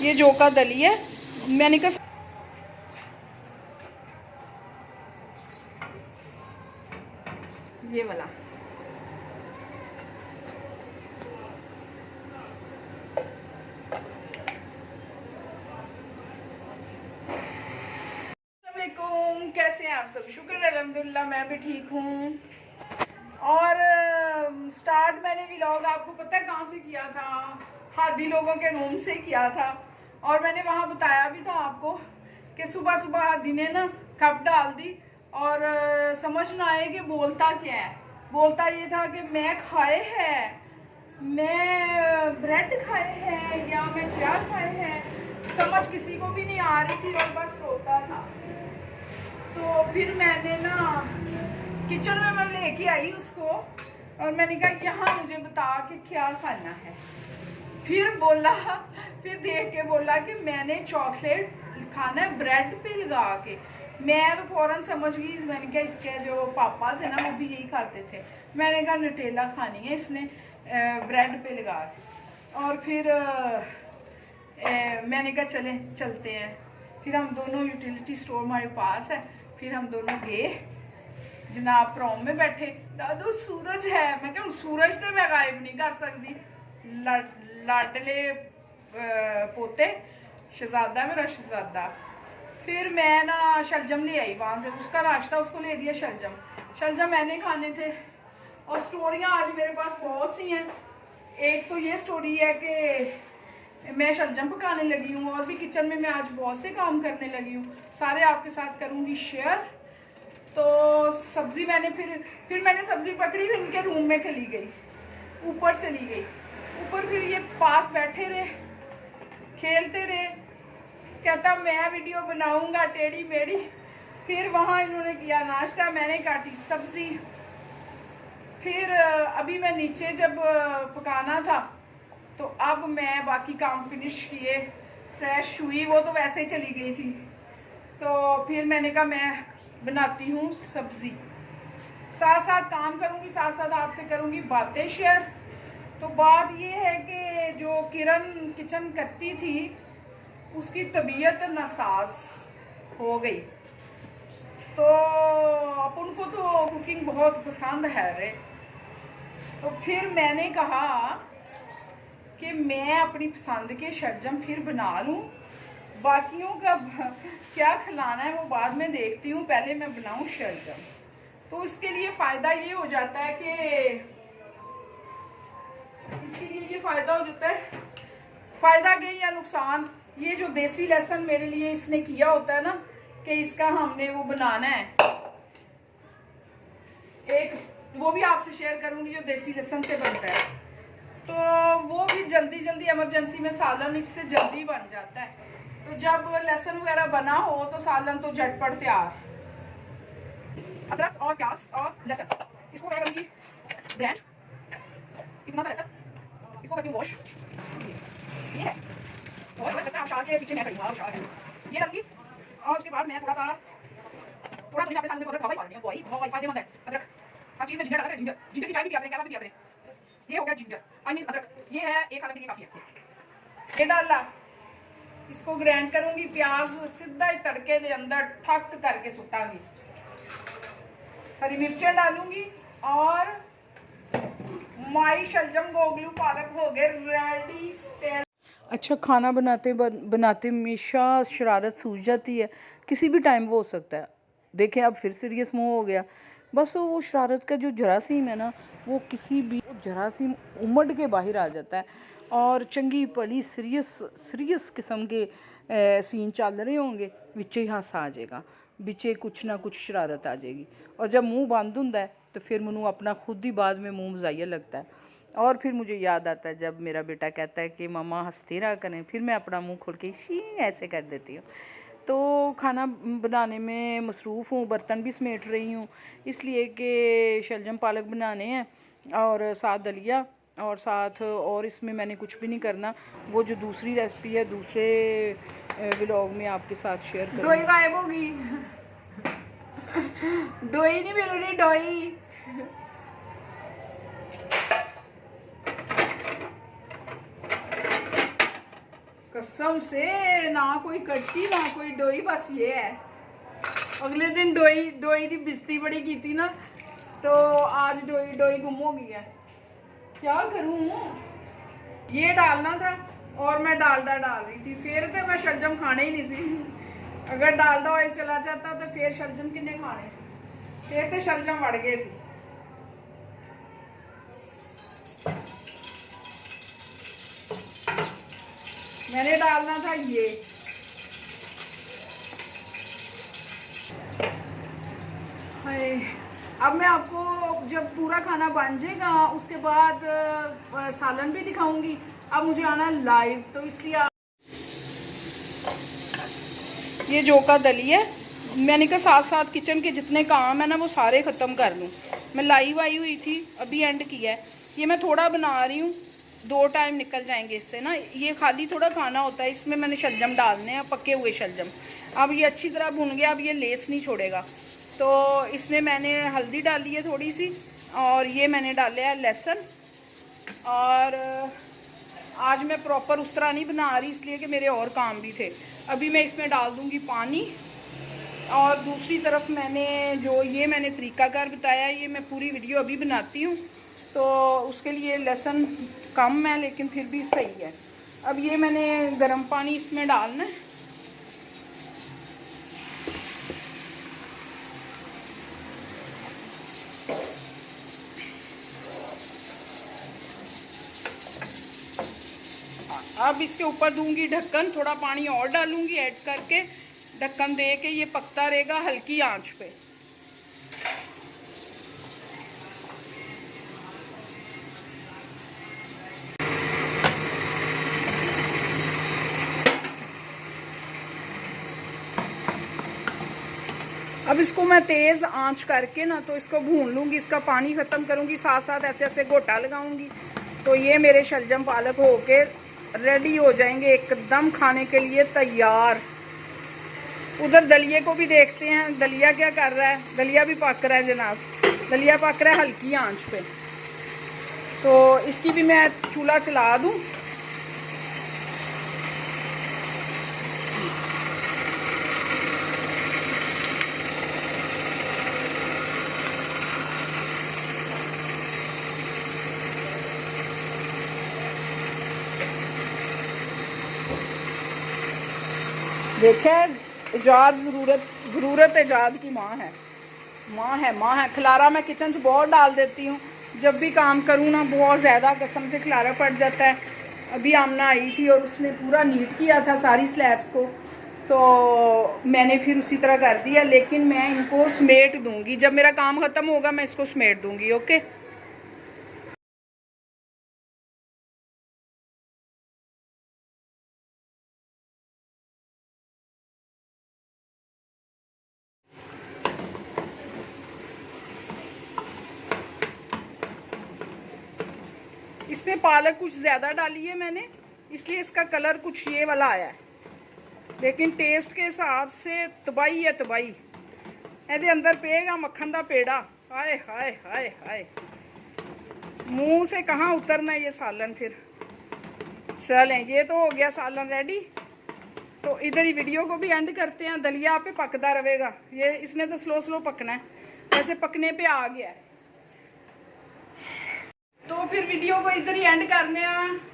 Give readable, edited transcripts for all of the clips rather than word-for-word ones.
ये जो का दली है, मैंने कहा ये वाला। अस्सलामुअलैकुम, कैसे हैं आप सब? शुक्र अल्हम्दुलिल्लाह मैं भी ठीक हूँ। और स्टार्ट मैंने व्लॉग आपको पता है कहाँ से किया था? हादी लोगों के रूम से किया था। और मैंने वहाँ बताया भी था आपको कि सुबह सुबह हादी ने ना खप डाल दी और समझ ना आए कि बोलता क्या है। बोलता ये था कि मैं खाए है, मैं ब्रेड खाए हैं या मैं क्या खाए हैं, समझ किसी को भी नहीं आ रही थी और बस रोता था। तो फिर मैंने ना किचन में मैं लेके आई उसको और मैंने कहा यहाँ मुझे बता कि क्या खाना है। फिर बोला, फिर देख के बोला कि मैंने चॉकलेट खाना है ब्रेड पे लगा के। मैं तो फौरन समझ गई, मैंने कहा इसके जो पापा थे ना वो भी यही खाते थे। मैंने कहा नटेला खानी है इसने ब्रेड पे लगा के। और फिर मैंने कहा चले चलते हैं। फिर हम दोनों, यूटिलिटी स्टोर हमारे पास है, फिर हम दोनों गए। जनाब प्रोम में बैठे, दादू सूरज है। मैं क्या सूरज तो मैं गायब नहीं कर सकती, लाडले पोते शहजादा मेरा शहजादा। फिर मैं ना शलजम ले आई वहाँ से, उसका नाश्ता उसको ले दिया शलजम। शलजम मैंने खाने थे। और स्टोरियाँ आज मेरे पास बहुत सी हैं। एक तो ये स्टोरी है कि मैं शलजम पकाने लगी हूँ और भी किचन में मैं आज बहुत से काम करने लगी हूँ, सारे आपके साथ करूँगी शेयर। तो सब्ज़ी मैंने फिर मैंने सब्ज़ी पकड़ी, फिर इनके रूम में चली गई, ऊपर चली गई। ऊपर फिर ये पास बैठे रहे, खेलते रहे, कहता मैं वीडियो बनाऊंगा टेढ़ी मेढ़ी। फिर वहाँ इन्होंने किया नाश्ता, मैंने काटी सब्ज़ी। फिर अभी मैं नीचे जब पकाना था तो अब मैं बाकी काम फिनिश किए, फ्रेश हुई, वो तो वैसे ही चली गई थी। तो फिर मैंने कहा मैं बनाती हूँ सब्ज़ी, साथ साथ काम करूँगी, साथ साथ आपसे करूँगी बातें शेयर। तो बात ये है कि जो किरण किचन करती थी उसकी तबीयत नासाज हो गई। तो अब उनको तो कुकिंग बहुत पसंद है रे। तो फिर मैंने कहा कि मैं अपनी पसंद के शलजम फिर बना लूँ, बाकियों का क्या खिलाना है वो बाद में देखती हूँ, पहले मैं बनाऊँ शलजम। तो इसके लिए फ़ायदा ये हो जाता है कि फ़ायदा गई या नुकसान, ये जो देसी लहसुन मेरे लिए इसने किया होता है ना कि इसका हमने वो बनाना है, एक वो भी आपसे शेयर करूँगी जो देसी लहसुन से बनता है। तो वो भी जल्दी जल्दी इमरजेंसी में सालन इससे जल्दी बन जाता है। तो जब लहसुन वगैरह बना हो तो सालन तो झटपट तैयार। अदरक और प्याज और लहसुन, इसको मैं करूँगी ग्राइंड, इतना सा लहसुन, इसको करती हूँ वॉश। ये है और लगता है आशार के पीछे मैं खड़ी हूँ, आशार ये डालूंगी। और उसके बाद मैं थोड़ा तो आपके सामने अदरक बहुत फायदेमंद है। अदरक हर चीज़ में जिंजर डाला, जिंजर जिंजर की चाय भी पियाते हैं, क्या भी पियाते हैं। ये हो गया जिंजर, आई मीन अदरक, ये है एक सालन के लिए काफ़ी है। ये डाला, इसको ग्राइंड करूँगी। प्याज सीधा ही तड़के के अंदर ठक करके सुटांगी। हरी मिर्चें डालूंगी और माई शलजम गोगलू पालक हो गए रेडी। अच्छा, खाना बनाते हमेशा शरारत सूझ जाती है, किसी भी टाइम वो हो सकता है। देखें अब फिर सीरियस मुँह हो गया। बस वो शरारत का जो जरासीम है ना, वो किसी भी जरासीम उमड़ के बाहर आ जाता है और चंगी भली सीरियस किस्म के सीन चल रहे होंगे, विचे ही हासा आ जाएगा, विचे कुछ ना कुछ शरारत आ जाएगी। और जब मुँह बंद होता है तो फिर मैनू अपना खुद ही बाद में मुँह मज़ाइया लगता है। और फिर मुझे याद आता है जब मेरा बेटा कहता है कि मम्मा हंसते रहा करें, फिर मैं अपना मुंह खोल के शी ऐसे कर देती हूँ। तो खाना बनाने में मसरूफ़ हूँ, बर्तन भी समेट रही हूँ, इसलिए कि शलजम पालक बनाने हैं और साथ दलिया, और साथ और इसमें मैंने कुछ भी नहीं करना। वो जो दूसरी रेसिपी है दूसरे व्लॉग में आपके साथ शेयर करूँगी। डोई गायब होगी, डोई नहीं मिल रही, डोई कसम से ना कोई कड़छी ना कोई डोई, बस ये है। अगले दिन डोई की बिस्ती बड़ी की थी ना, तो आज डोई गुम हो गई है। क्या करूं, ये डालना था और मैं डालडा डाल रही थी, फिर तो मैं शलजम खाने ही नहीं सी। अगर डालडा ऑयल चला जाता तो फिर शलजम किन्ने खाने सी, फिर तो शलजम वड़ गए सी। मैंने डालना था ये। अब मैं आपको जब पूरा खाना बन जाएगा उसके बाद सालन भी दिखाऊंगी। अब मुझे आना लाइव, तो इसलिए ये जो का दली है, मैंने कहा साथ साथ किचन के जितने काम है ना वो सारे ख़त्म कर लूँ। मैं लाइव आई हुई थी, अभी एंड किया है। ये मैं थोड़ा बना रही हूँ, 2 टाइम निकल जाएंगे इससे ना। ये खाली थोड़ा खाना होता है, इसमें मैंने शलजम डालने हैं, पके हुए शलजम। अब ये अच्छी तरह भुन गया, अब ये लेस नहीं छोड़ेगा। तो इसमें मैंने हल्दी डाली है थोड़ी सी, और ये मैंने डाले है लहसुन। और आज मैं प्रॉपर उस तरह नहीं बना रही, इसलिए कि मेरे और काम भी थे। अभी मैं इसमें डाल दूँगी पानी। और दूसरी तरफ मैंने जो ये मैंने तरीकाकार बताया, ये मैं पूरी वीडियो अभी बनाती हूँ, तो उसके लिए लहसुन कम है लेकिन फिर भी सही है। अब ये मैंने गर्म पानी इसमें डालना है। अब इसके ऊपर दूंगी ढक्कन, थोड़ा पानी और डालूंगी ऐड करके, ढक्कन दे के ये पकता रहेगा हल्की आंच पे। अब इसको मैं तेज़ आंच करके ना तो इसको भून लूँगी, इसका पानी ख़त्म करूँगी, साथ साथ ऐसे ऐसे गोटा लगाऊंगी। तो ये मेरे शलजम पालक होके रेडी हो जाएंगे, एकदम खाने के लिए तैयार। उधर दलिये को भी देखते हैं, दलिया क्या कर रहा है। दलिया भी पक रहा है जनाब, दलिया पक रहा है हल्की आंच पे। तो इसकी भी मैं चूल्हा चला दूँ। देखे, इजाद ज़रूरत इजाद की माँ है। खलारा मैं किचन च बहुत डाल देती हूँ, जब भी काम करूँ ना बहुत ज़्यादा कसम से खलारा पड़ जाता है। अभी आमना आई थी और उसने पूरा नीट किया था सारी स्लैब्स को, तो मैंने फिर उसी तरह कर दिया। लेकिन मैं इनको समेट दूँगी, जब मेरा काम ख़त्म होगा मैं इसको समेट दूँगी। ओके। इसमें पालक कुछ ज़्यादा डाली है मैंने, इसलिए इसका कलर कुछ ये वाला आया है, लेकिन टेस्ट के हिसाब से तबाही है तबाही। ਇਹਦੇ अंदर पेगा मक्खन का पेड़ा। हाय हाय हाय हाय, मुंह से कहाँ उतरना ये सालन फिर। चलें, ये तो हो गया सालन रेडी। तो इधर ही वीडियो को भी एंड करते हैं। दलिया पे पकता रहेगा, ये इसने तो स्लो पकना है, वैसे पकने पे आ गया है। तो फिर वीडियो को इधर ही एंड करने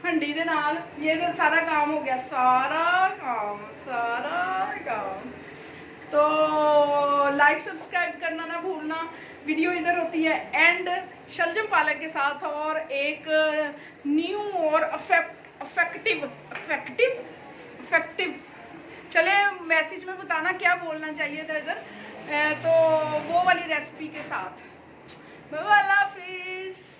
हंडी दे नाल। ये तो सारा काम हो गया, सारा काम। तो लाइक सब्सक्राइब करना ना भूलना। वीडियो इधर होती है एंड शलजम पालक के साथ, और एक न्यू और अफेक्टिव चले मैसेज में बताना क्या बोलना चाहिए था इधर, तो वो वाली रेसिपी के साथ। अल्लाह हाफिज़।